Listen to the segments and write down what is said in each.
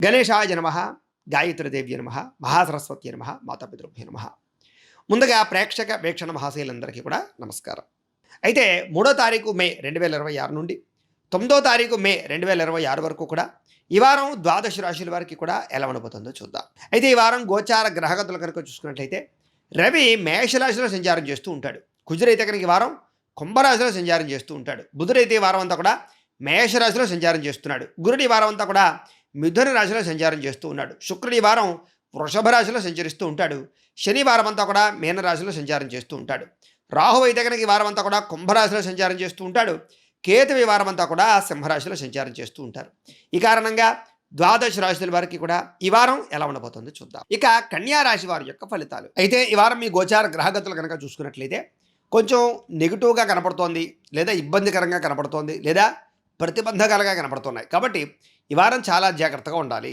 గణేశాయ నమః, గాయత్రీదేవ్య నమః, మహాసరస్వతి నమః, మాతాపితృభ్యో నమః. ముందుగా ప్రేక్షక వీక్షణ మహాశయులందరికీ కూడా నమస్కారం. అయితే 3వ తారీఖు మే 2026 నుండి 9వ తారీఖు మే 2026 వరకు కూడా ఈ వారం ద్వాదశ రాశుల వారికి కూడా ఎలా ఉండబోతుందో చూద్దాం. అయితే ఈ వారం గోచార గ్రహగతులు కనుక చూసుకున్నట్లయితే రవి మేషరాశిలో సంచారం చేస్తూ ఉంటాడు. కుజురైతే కనుక ఈ వారం కుంభరాశిలో సంచారం చేస్తూ ఉంటాడు. బుధుడైతే ఈ వారం అంతా కూడా మేషరాశిలో సంచారం చేస్తున్నాడు. గురుడు ఈ వారం అంతా కూడా మిథున రాశిలో సంచారం చేస్తూ ఉన్నాడు. శుక్రుడు ఈ వారం వృషభ రాశిలో సంచరిస్తూ ఉంటాడు. శనివారం అంతా కూడా మీనరాశిలో సంచారం చేస్తూ ఉంటాడు. రాహువు అయితే కనుక ఈ వారం అంతా కూడా కుంభరాశిలో సంచారం చేస్తూ ఉంటాడు. కేతు ఈ వారం అంతా కూడా సింహరాశిలో సంచారం చేస్తూ ఉంటారు. ఈ కారణంగా ద్వాదశ రాశుల వారికి కూడా ఈ వారం ఎలా ఉండబోతుందో చూద్దాం. ఇక కన్యా రాశి వారి యొక్క ఫలితాలు. అయితే ఈ వారం మీ గోచార గ్రహగతులు కనుక చూసుకున్నట్లయితే కొంచెం నెగిటివ్గా కనపడుతోంది, లేదా ఇబ్బందికరంగా కనపడుతోంది, లేదా ప్రతిబంధకాలుగా కనపడుతున్నాయి. కాబట్టి ఈ వారం చాలా జాగ్రత్తగా ఉండాలి.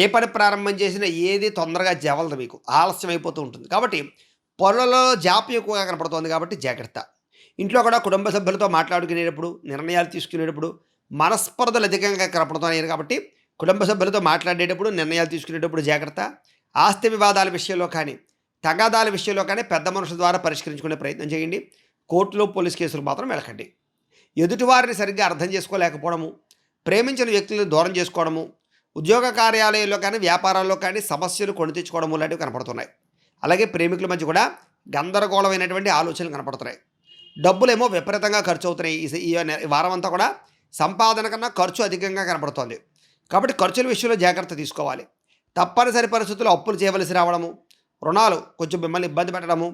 ఏ పని ప్రారంభం చేసినా ఏది తొందరగా జవలదు, మీకు ఆలస్యం అయిపోతూ ఉంటుంది. కాబట్టి పనులలో జాప్యం ఎక్కువగా కనపడుతోంది. కాబట్టి జాగ్రత్త. ఇంట్లో కూడా కుటుంబ సభ్యులతో మాట్లాడుకునేటప్పుడు, నిర్ణయాలు తీసుకునేటప్పుడు మనస్పర్ధలు అధికంగా కనపడుతున్నాయి. కాబట్టి కుటుంబ సభ్యులతో మాట్లాడేటప్పుడు, నిర్ణయాలు తీసుకునేటప్పుడు జాగ్రత్త. ఆస్తి వివాదాల విషయంలో కానీ, తగాదాల విషయంలో కానీ పెద్ద మనుషుల ద్వారా పరిష్కరించుకునే ప్రయత్నం చేయండి. కోర్టులో పోలీస్ కేసులు మాత్రం వెళ్ళకండి. ఎదుటివారిని సరిగ్గా అర్థం చేసుకోలేకపోవడము, ప్రేమించిన వ్యక్తులను దూరం చేసుకోవడము, ఉద్యోగ కార్యాలయాల్లో కానీ వ్యాపారాల్లో కానీ సమస్యలు కొని తెచ్చుకోవడము లాంటివి కనపడుతున్నాయి. అలాగే ప్రేమికుల మధ్య కూడా గందరగోళమైనటువంటి ఆలోచనలు కనపడుతున్నాయి. డబ్బులేమో విపరీతంగా ఖర్చు అవుతున్నాయి. ఈ వారం అంతా కూడా సంపాదన కన్నా ఖర్చు అధికంగా కనపడుతోంది. కాబట్టి ఖర్చుల విషయంలో జాగ్రత్త తీసుకోవాలి. తప్పనిసరి పరిస్థితుల్లో అప్పులు చేయవలసి రావడము, రుణాలు కొంచెం మిమ్మల్ని ఇబ్బంది పెట్టడము,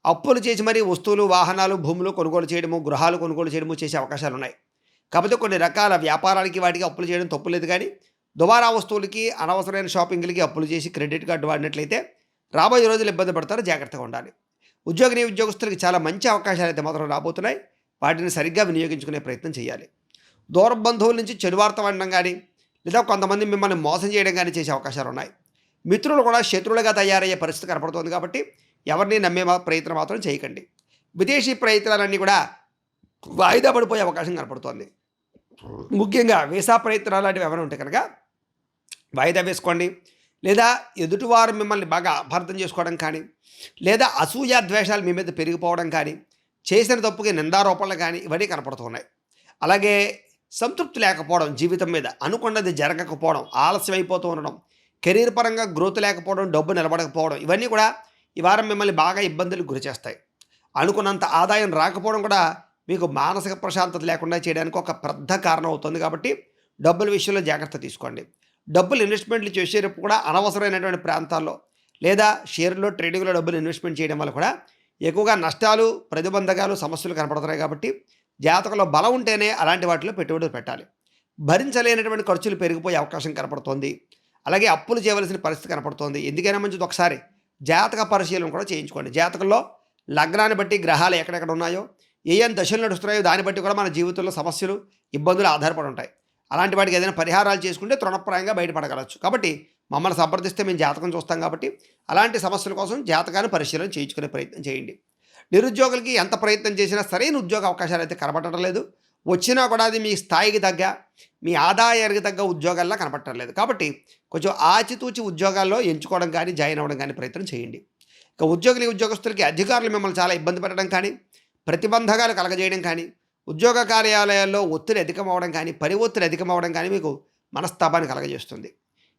అప్పులు చేసి మరీ వస్తువులు, వాహనాలు, భూములు కొనుగోలు చేయడము, గృహాలు కొనుగోలు చేయడము చేసే అవకాశాలు ఉన్నాయి. కాకపోతే కొన్ని రకాల వ్యాపారాలకి వాటికి అప్పులు చేయడం తప్పులేదు. కానీ దుబారా వస్తువులకి, అనవసరమైన షాపింగ్లకి అప్పులు చేసి క్రెడిట్ కార్డు వాడినట్లయితే రాబోయే రోజులు ఇబ్బంది పడతారు. జాగ్రత్తగా ఉండాలి. ఉద్యోగస్తులకి చాలా మంచి అవకాశాలు అయితే మాత్రం రాబోతున్నాయి. వాటిని సరిగ్గా వినియోగించుకునే ప్రయత్నం చేయాలి. దూర బంధువుల నుంచి చెడు వార్త వినడం కానీ, లేదా కొంతమంది మిమ్మల్ని మోసం చేయడం కానీ చేసే అవకాశాలు ఉన్నాయి. మిత్రులు కూడా శత్రువులుగా తయారయ్యే పరిస్థితి కనపడుతుంది. కాబట్టి ఎవరిని నమ్మే ప్రయత్నం మాత్రం చేయకండి. విదేశీ ప్రయత్నాలన్నీ కూడా వాయిదా పడిపోయే అవకాశం కనపడుతోంది. ముఖ్యంగా వీసా ప్రయత్నాలు లాంటివి ఏమైనా ఉంటే కనుక వాయిదా వేసుకోండి. లేదా ఎదుటివారు మిమ్మల్ని బాగా అపార్థం చేసుకోవడం కానీ, లేదా అసూయ ద్వేషాలు మీ మీద పెరిగిపోవడం కానీ, చేసిన తప్పుకి నిందారోపణలు కానీ ఇవన్నీ కనపడుతున్నాయి. అలాగే సంతృప్తి లేకపోవడం, జీవితం మీద అనుకున్నది జరగకపోవడం, ఆలస్యం అయిపోతూ ఉండడం, కెరీర్ పరంగా గ్రోత్ లేకపోవడం, డబ్బు నిలబడకపోవడం ఇవన్నీ కూడా ఈ వారం మిమ్మల్ని బాగా ఇబ్బందులకు గురి చేస్తాయి. అనుకున్నంత ఆదాయం రాకపోవడం కూడా మీకు మానసిక ప్రశాంతత లేకుండా చేయడానికి ఒక పెద్ద కారణం అవుతుంది. కాబట్టి డబ్బుల విషయంలో జాగ్రత్త తీసుకోండి. డబ్బులు ఇన్వెస్ట్మెంట్లు చేసేటప్పుడు కూడా అనవసరమైనటువంటి ప్రాంతాల్లో లేదా షేర్లో, ట్రేడింగ్లో డబ్బులు ఇన్వెస్ట్మెంట్ చేయడం వల్ల కూడా ఎక్కువగా నష్టాలు, ప్రతిబంధకాలు, సమస్యలు కనపడుతున్నాయి. కాబట్టి జాతకంలో బలం ఉంటేనే అలాంటి వాటిలో పెట్టుబడులు పెట్టాలి. భరించలేనటువంటి ఖర్చులు పెరిగిపోయే అవకాశం కనపడుతోంది. అలాగే అప్పులు చేయవలసిన పరిస్థితి కనపడుతోంది. ఎందుకైనా మంచిది ఒకసారి జాతక పరిశీలన కూడా చేయించుకోండి. జాతకంలో లగ్నాన్ని బట్టి గ్రహాలు ఎక్కడెక్కడ ఉన్నాయో, ఏం దశలు నడుస్తున్నాయో దాన్ని బట్టి కూడా మన జీవితంలో సమస్యలు, ఇబ్బందులు ఆధారపడి ఉంటాయి. అలాంటి వాటికి ఏదైనా పరిహారాలు చేసుకుంటే తృణప్రాయంగా బయటపడగలచ్చు. కాబట్టి మమ్మల్ని సంప్రదిస్తే మేము జాతకం చూస్తాం. కాబట్టి అలాంటి సమస్యల కోసం జాతకాన్ని పరిశీలన చేయించుకునే ప్రయత్నం చేయండి. నిరుద్యోగులకి ఎంత ప్రయత్నం చేసినా సరైన ఉద్యోగ అవకాశాలు అయితే కనపడటం లేదు. వచ్చినా కూడా అది మీ స్థాయికి తగ్గ, మీ ఆదాయానికి తగ్గ ఉద్యోగాల్లో కనపడటం లేదు. కాబట్టి కొంచెం ఆచితూచి ఉద్యోగాల్లో ఎంచుకోవడం కానీ, జాయిన్ అవ్వడం కానీ ప్రయత్నం చేయండి. ఇక ఉద్యోగస్తులకి అధికారులు మిమ్మల్ని చాలా ఇబ్బంది పెట్టడం కానీ, ప్రతిబంధకాలు కలగజేయడం కానీ, ఉద్యోగ కార్యాలయాల్లో ఒత్తిడి అధికమవడం కానీ, పని ఒత్తిడి అధికమవడం కానీ మీకు మనస్తాపాన్ని కలగజేస్తుంది.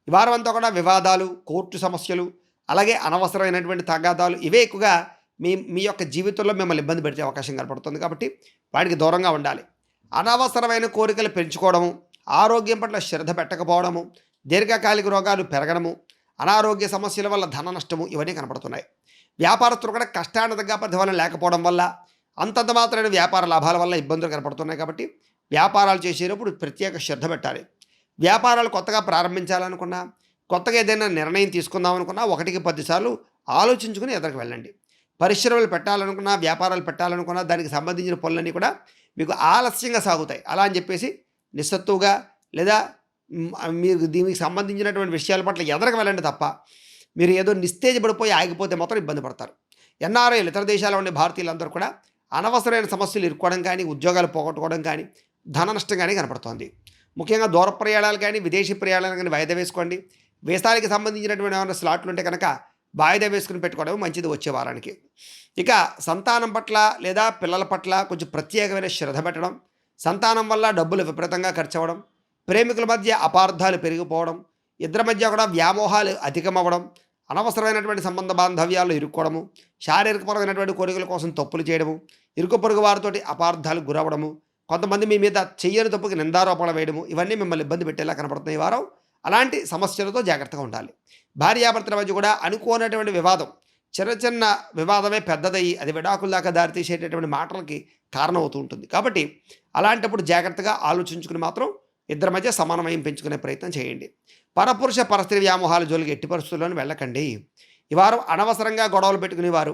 ఈ వారం అంతా కూడా వివాదాలు, కోర్టు సమస్యలు, అలాగే అనవసరమైనటువంటి తగాదాలు ఇవే ఎక్కువగా మీ యొక్క జీవితంలో మిమ్మల్ని ఇబ్బంది పెట్టే అవకాశం కనపడుతుంది. కాబట్టి వాటికి దూరంగా ఉండాలి. అనవసరమైన కోరికలు పెంచుకోవడము, ఆరోగ్యం పట్ల శ్రద్ధ పెట్టకపోవడము, దీర్ఘకాలిక రోగాలు పెరగడము, అనారోగ్య సమస్యల వల్ల ధన నష్టము ఇవన్నీ కనపడుతున్నాయి. వ్యాపారస్తులు కూడా కష్టానికి తగ్గ ప్రతిఫలం లేకపోవడం వల్ల, అంతంత మాత్రమైన వ్యాపార లాభాల వల్ల ఇబ్బందులు కనపడుతున్నాయి. కాబట్టి వ్యాపారాలు చేసేటప్పుడు ప్రత్యేక శ్రద్ధ పెట్టాలి. వ్యాపారాలు కొత్తగా ప్రారంభించాలనుకున్నా, కొత్తగా ఏదైనా నిర్ణయం తీసుకుందాం అనుకున్నా 1కి 10 సార్లు ఆలోచించుకుని ఎదురుకు వెళ్ళండి. పరిశ్రమలు పెట్టాలనుకున్నా, వ్యాపారాలు పెట్టాలనుకున్నా దానికి సంబంధించిన పనులన్నీ కూడా మీకు ఆలస్యంగా సాగుతాయి. అలా అని చెప్పేసి నిస్సత్తుగా లేదా మీరు దీనికి సంబంధించినటువంటి విషయాల పట్ల ఎదరకు వెళ్ళండి తప్ప, మీరు ఏదో నిస్తేజపడిపోయి ఆగిపోతే మాత్రం ఇబ్బంది పడతారు. ఎన్ఆర్ఐలు, ఇతర దేశాల్లో ఉండే భారతీయులందరూ కూడా అనవసరమైన సమస్యలు ఇరుక్కోవడం కానీ, ఉద్యోగాలు పోగొట్టుకోవడం కానీ, ధన నష్టం కానీ కనపడుతోంది. ముఖ్యంగా దూర ప్రయాణాలు కానీ విదేశీ ప్రయాణాలు కానీ వాయిదా వేసుకోండి. వీసాలకి సంబంధించినటువంటి ఏమైనా స్లాట్లు ఉంటే కనుక వాయిదా వేసుకుని పెట్టుకోవడం మంచిది వచ్చే వారానికి. ఇక సంతానం పట్ల లేదా పిల్లల పట్ల కొంచెం ప్రత్యేకమైన శ్రద్ధ పెట్టడం, సంతానం వల్ల డబ్బులు విపరీతంగా ఖర్చు అవ్వడం, ప్రేమికుల మధ్య అపార్థాలు పెరిగిపోవడం, ఇద్దరి మధ్య కూడా వ్యామోహాలు అధికమవ్వడం, అనవసరమైనటువంటి సంబంధ బాంధవ్యాలు ఇరుక్కోవడము, శారీరకపరమైనటువంటి కోరికల కోసం తప్పులు చేయడము, ఇరుకు పొరుగు వారితోటి అపార్థాలకు గురవడము, కొంతమంది మీ మీద చెయ్యని తప్పుకి నిందారోపణ వేయడము, ఇవన్నీ మిమ్మల్ని ఇబ్బంది పెట్టేలా కనపడుతున్నాయి ఈ వారం. అలాంటి సమస్యలతో జాగ్రత్తగా ఉండాలి. భార్యాభర్తల మధ్య కూడా అనుకోనటువంటి వివాదం, చిన్న చిన్న వివాదమే పెద్దదయ్యి అది విడాకుల దాకా దారితీసేటటువంటి మాటలకి కారణమవుతూ ఉంటుంది. కాబట్టి అలాంటప్పుడు జాగ్రత్తగా ఆలోచించుకుని మాత్రం ఇద్దరి మధ్య సమన్వయం పెంచుకునే ప్రయత్నం చేయండి. పరపురుష పరస్త్రీ వ్యామోహాల జోలికి ఎట్టి పరిస్థితుల్లోనూ వెళ్ళకండి. ఈ వారం అనవసరంగా గొడవలు పెట్టుకునేవారు,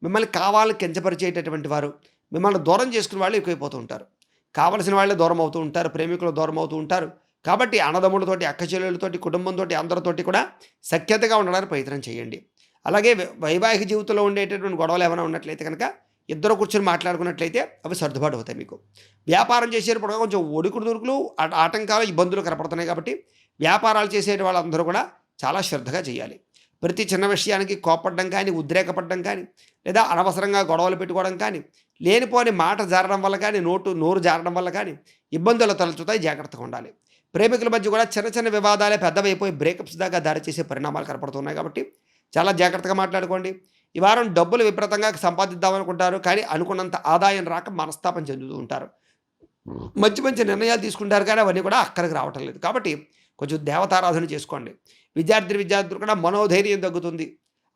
మిమ్మల్ని కావాలని కించపరిచేటటువంటి వారు, మిమ్మల్ని దూరం చేసుకునే వాళ్ళు ఎక్కువైపోతూ ఉంటారు. కావలసిన వాళ్ళే దూరం అవుతూ ఉంటారు, ప్రేమికులు దూరం అవుతూ ఉంటారు. కాబట్టి అన్నదమ్ములతోటి, అక్క చెల్లెళ్ళతోటి, కుటుంబంతో అందరితోటి కూడా సఖ్యతగా ఉండడానికి ప్రయత్నం చేయండి. అలాగే వైవాహిక జీవితంలో ఉండేటటువంటి గొడవలు ఏమైనా ఉన్నట్లయితే కనుక ఇద్దరు కూర్చొని మాట్లాడుకున్నట్లయితే అవి సర్దుబాటు అవుతాయి మీకు. వ్యాపారం చేసేటప్పుడు కొంచెం ఒడుకుడు దొరుకులు ఆటంకాలు ఇబ్బందులు కనపడుతున్నాయి. కాబట్టి వ్యాపారాలు చేసే వాళ్ళందరూ కూడా చాలా శ్రద్ధగా చేయాలి. ప్రతి చిన్న విషయానికి కోపడడం కానీ, ఉద్రేకపడడం కానీ, లేదా అనవసరంగా గొడవలు పెట్టుకోవడం కానీ, లేనిపోని మాట జారడం వల్ల కానీ, నోరు జారడం వల్ల కానీ ఇబ్బందులు తలెత్తుతాయి. జాగ్రత్తగా ఉండాలి. ప్రేమికుల మధ్య కూడా చిన్న చిన్న వివాదాలే పెద్దవైపోయి బ్రేకప్స్ దాకా దారి చేసే పరిణామాలు కనపడుతున్నాయి. కాబట్టి చాలా జాగ్రత్తగా మాట్లాడుకోండి. ఈ వారం డబ్బులు విపరీతంగా సంపాదిద్దామనుకుంటారు, కానీ అనుకున్నంత ఆదాయం రాక మనస్తాపం చెందుతూ ఉంటారు. మంచి మంచి నిర్ణయాలు తీసుకుంటారు, కానీ అవన్నీ కూడా అక్కడికి రావటం లేదు. కాబట్టి కొంచెం దేవతారాధన చేసుకోండి. విద్యార్థులు కూడా మనోధైర్యం తగ్గుతుంది.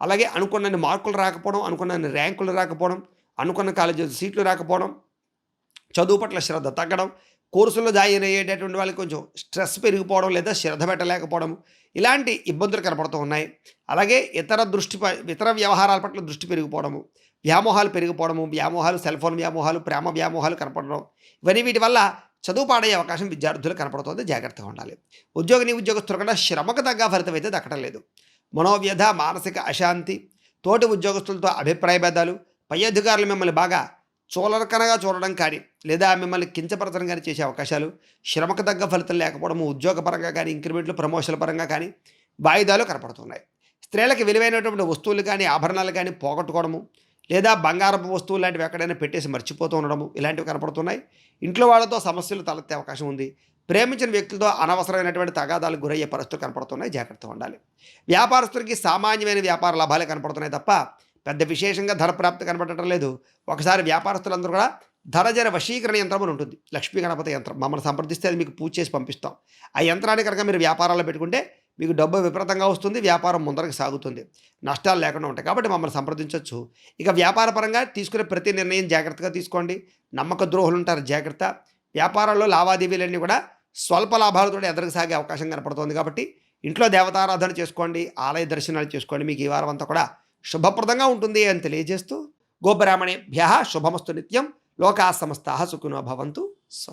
అలాగే అనుకున్నన్ని మార్కులు రాకపోవడం, అనుకున్నన్ని ర్యాంకులు రాకపోవడం, అనుకున్న కాలేజీ సీట్లు రాకపోవడం, చదువు పట్ల శ్రద్ధ తగ్గడం, కోర్సుల్లో జాయిన్ అయ్యేటటువంటి వాళ్ళకి కొంచెం స్ట్రెస్ పెరిగిపోవడం లేదా శ్రద్ధ పెట్టలేకపోవడం, ఇలాంటి ఇబ్బందులు కనపడుతూ ఉన్నాయి. అలాగే ఇతర వ్యవహారాల పట్ల దృష్టి పెరిగిపోవడము, వ్యామోహాలు పెరిగిపోవడము, సెల్ ఫోన్ వ్యామోహాలు, ప్రేమ వ్యామోహాలు కనపడడం, వీటి వల్ల చదువు పాడయ్యే అవకాశం విద్యార్థులు కనపడుతుంది. జాగ్రత్తగా ఉండాలి. ఉద్యోగస్తులు కూడా శ్రమకు తగ్గ ఫలితం అయితే దక్కడం లేదు. మనోవ్యధ, మానసిక అశాంతి, తోటి ఉద్యోగస్తులతో అభిప్రాయ భేదాలు, పై అధికారులు మిమ్మల్ని బాగా చులకనగా చూడడం కానీ, లేదా మిమ్మల్ని కించపరచడం కానీ చేసే అవకాశాలు, శ్రమకు తగ్గ ఫలితం లేకపోవడము, ఉద్యోగపరంగా కానీ, ఇంక్రిమెంట్లు, ప్రమోషన్ల పరంగా కానీ వాయిదాలు కనపడుతున్నాయి. స్త్రీలకు విలువైనటువంటి వస్తువులు కానీ, ఆభరణాలు కానీ పోగొట్టుకోవడము, లేదా బంగారపు వస్తువులు లాంటివి ఎక్కడైనా పెట్టేసి మర్చిపోతూ ఉండడము, ఇలాంటివి కనపడుతున్నాయి. ఇంట్లో వాళ్ళతో సమస్యలు తలెత్తే అవకాశం ఉంది. ప్రేమించిన వ్యక్తులతో అనవసరమైనటువంటి తగాదాలకు గురయ్యే పరిస్థితులు కనపడుతున్నాయి. జాగ్రత్తగా ఉండాలి. వ్యాపారస్తులకి సామాన్యమైన వ్యాపార లాభాలే కనపడుతున్నాయి తప్ప పెద్ద విశేషంగా ధనప్రాప్తి కనపడటం లేదు. ఒకసారి వ్యాపారస్తులందరూ కూడా ధనజన వశీకరణ యంత్రం అని ఉంటుంది, లక్ష్మీ గణపతి యంత్రం. మమ్మల్ని సంప్రదిస్తే అది మీకు పూజ చేసి పంపిస్తాం. ఆ యంత్రాన్ని కనుక మీరు వ్యాపారాల్లో పెట్టుకుంటే మీకు డబ్బు విపరీతంగా వస్తుంది, వ్యాపారం ముందరకు సాగుతుంది, నష్టాలు లేకుండా ఉంటాయి. కాబట్టి మమ్మల్ని సంప్రదించవచ్చు. ఇక వ్యాపార పరంగా తీసుకునే ప్రతి నిర్ణయం జాగ్రత్తగా తీసుకోండి. నమ్మక ద్రోహులు ఉంటారు, జాగ్రత్త. వ్యాపారాల్లో లావాదేవీలన్నీ కూడా స్వల్ప లాభాలతో ఎదురు సాగే అవకాశం కనపడుతుంది. కాబట్టి ఇంట్లో దేవతారాధన చేసుకోండి, ఆలయ దర్శనాలు చేసుకోండి. మీకు ఈ వారం అంతా కూడా శుభప్రదంగా ఉంటుంది అని తెలియజేస్తూ, గోబ్రాహ్మణేభ్యః శుభమస్తు నిత్యం. లోకాః సమస్తాః సుఖినో భవంతు.